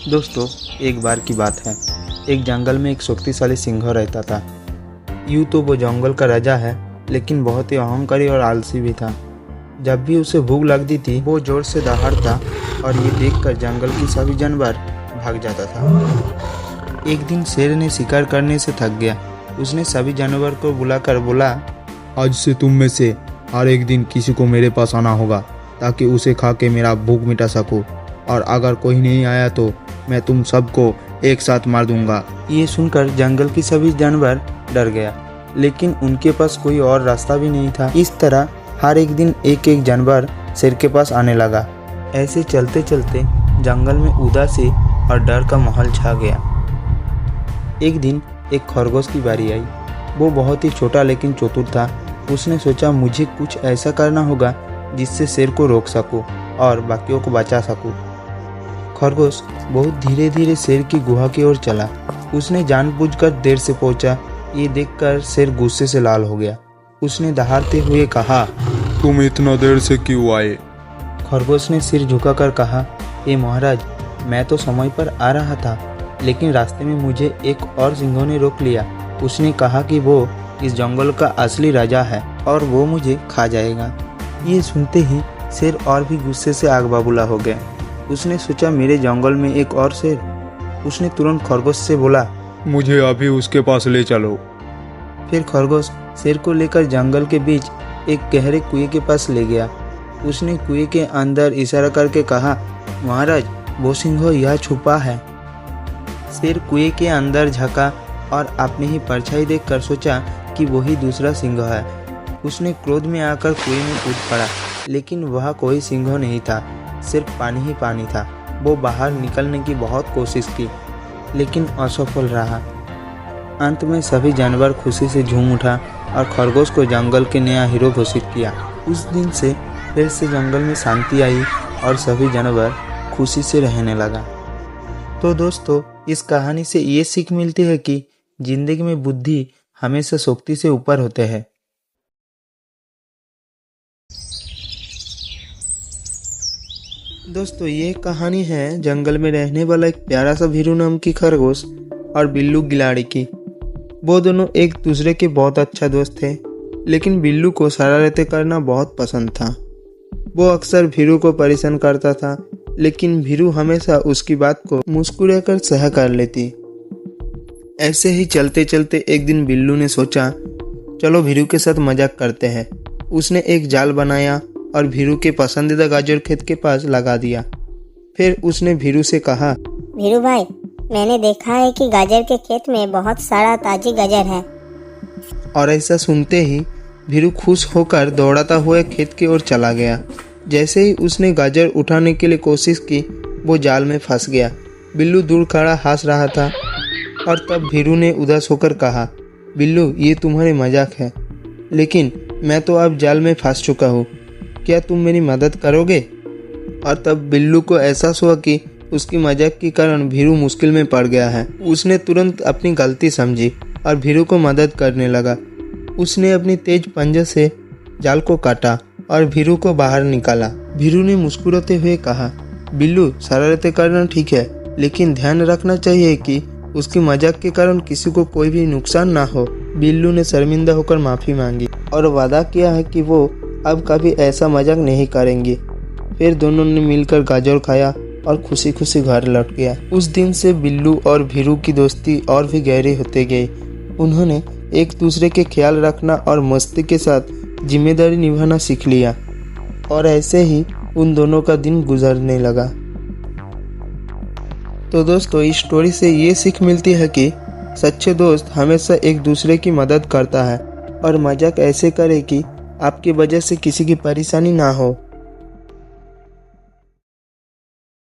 दोस्तों, एक बार की बात है। एक जंगल में एक शक्तिशाली सिंह रहता था। यूँ तो वो जंगल का राजा है, लेकिन बहुत ही अहंकारी और आलसी भी था। जब भी उसे भूख लगती थी, वो जोर से दहाड़ता और ये देखकर जंगल के सभी जानवर भाग जाता था। एक दिन शेर ने शिकार करने से थक गया। उसने सभी जानवर को बुलाकर बोला, आज से तुम में से हर एक दिन किसी को मेरे पास आना होगा, ताकि उसे खा के मेरा भूख मिटा सकूं। और अगर कोई नहीं आया तो मैं तुम सबको एक साथ मार दूंगा। ये सुनकर जंगल के सभी जानवर डर गया, लेकिन उनके पास कोई और रास्ता भी नहीं था। इस तरह हर एक दिन एक एक जानवर शेर के पास आने लगा। ऐसे चलते चलते जंगल में उदासी और डर का माहौल छा गया। एक दिन एक खरगोश की बारी आई। वो बहुत ही छोटा लेकिन चतुर था। उसने सोचा, मुझे कुछ ऐसा करना होगा जिससे शेर को रोक सकूं और बाकियों को बचा सकूं। खरगोश बहुत धीरे धीरे शेर की गुहा की ओर चला। उसने जानबूझकर देर से पहुंचा। ये देखकर शेर गुस्से से लाल हो गया। उसने दहाड़ते हुए कहा, तुम इतना देर से क्यों आए? खरगोश ने सिर झुकाकर कहा, हे महाराज, मैं तो समय पर आ रहा था, लेकिन रास्ते में मुझे एक और सिंह ने रोक लिया। उसने कहा कि वो इस जंगल का असली राजा है और वो मुझे खा जाएगा। ये सुनते ही शेर और भी गुस्से से आग बबूला हो गया। उसने सोचा, मेरे जंगल में एक और शेर। उसने तुरंत खरगोश से बोला, मुझे अभी उसके पास ले चलो। फिर खरगोश शेर को लेकर जंगल के बीच एक गहरे कुएं के पास ले गया। उसने कुएं के अंदर इशारा करके कहा, महाराज, वो सिंह यहाँ छुपा है। शेर कुएं के अंदर झांका और अपनी ही परछाई देखकर सोचा कि वही दूसरा सिंह है। उसने क्रोध में आकर कुएं में कूद पड़ा, लेकिन वह कोई सिंह नहीं था, सिर्फ पानी ही पानी था। वो बाहर निकलने की बहुत कोशिश की, लेकिन असफल रहा। अंत में सभी जानवर खुशी से झूम उठा और खरगोश को जंगल के नया हीरो घोषित किया। उस दिन से फिर से जंगल में शांति आई और सभी जानवर खुशी से रहने लगा। तो दोस्तों, इस कहानी से ये सीख मिलती है कि जिंदगी में बुद्धि हमेशा शक्ति से ऊपर होते हैं। दोस्तों, ये कहानी है जंगल में रहने वाला एक प्यारा सा भीरू नाम की खरगोश और बिल्लू गिलाड़ी की। वो दोनों एक दूसरे के बहुत अच्छा दोस्त थे, लेकिन बिल्लू को शरारतें करना बहुत पसंद था। वो अक्सर भीरू को परेशान करता था, लेकिन भीरू हमेशा उसकी बात को मुस्कुराकर सह कर लेती। ऐसे ही चलते चलते एक दिन बिल्लू ने सोचा, चलो भीरू के साथ मजाक करते हैं। उसने एक जाल बनाया और भीरू के पसंदीदा गाजर खेत के पास लगा दिया। फिर उसने भीरू से कहा, भीरू भाई, मैंने देखा है कि गाजर के खेत में बहुत सारा ताजी गाजर है। और ऐसा सुनते ही भीरू खुश होकर दौड़ाता हुआ खेत की ओर चला गया। जैसे ही उसने गाजर उठाने के लिए कोशिश की, वो जाल में फंस गया। बिल्लू दूर खड़ा हंस रहा था और तब भीरू ने उदास होकर कहा, बिल्लू, ये तुम्हारी मजाक है, लेकिन मैं तो अब जाल में फंस चुका हूँ। क्या तुम मेरी मदद करोगे? और तब बिल्लू को एहसास हुआ कि उसकी मजाक के कारण भीरू मुश्किल में पड़ गया है। उसने तुरंत अपनी गलती समझी और भीरू को मदद करने लगा। उसने अपनी तेज पंजे से जाल को काटा और भीरू को बाहर निकाला। भीरू ने मुस्कुराते हुए कहा, बिल्लू, शरारतें करना ठीक है, लेकिन ध्यान रखना चाहिए कि उसकी मजाक के कारण किसी को कोई भी नुकसान ना हो। बिल्लू ने शर्मिंदा होकर माफ़ी मांगी और वादा किया है कि वो अब कभी ऐसा मजाक नहीं करेंगे। फिर दोनों ने मिलकर गाजर खाया और खुशी खुशी घर लौट गया। उस दिन से बिल्लू और भीरू की दोस्ती और भी गहरी होते गई। उन्होंने एक दूसरे के ख्याल रखना और मस्ती के साथ जिम्मेदारी निभाना सीख लिया, और ऐसे ही उन दोनों का दिन गुजरने लगा। तो दोस्तों, इस स्टोरी से ये सीख मिलती है कि सच्चे दोस्त हमेशा एक दूसरे की मदद करता है और मजाक ऐसे करे कि आपकी वजह से किसी की परेशानी ना हो।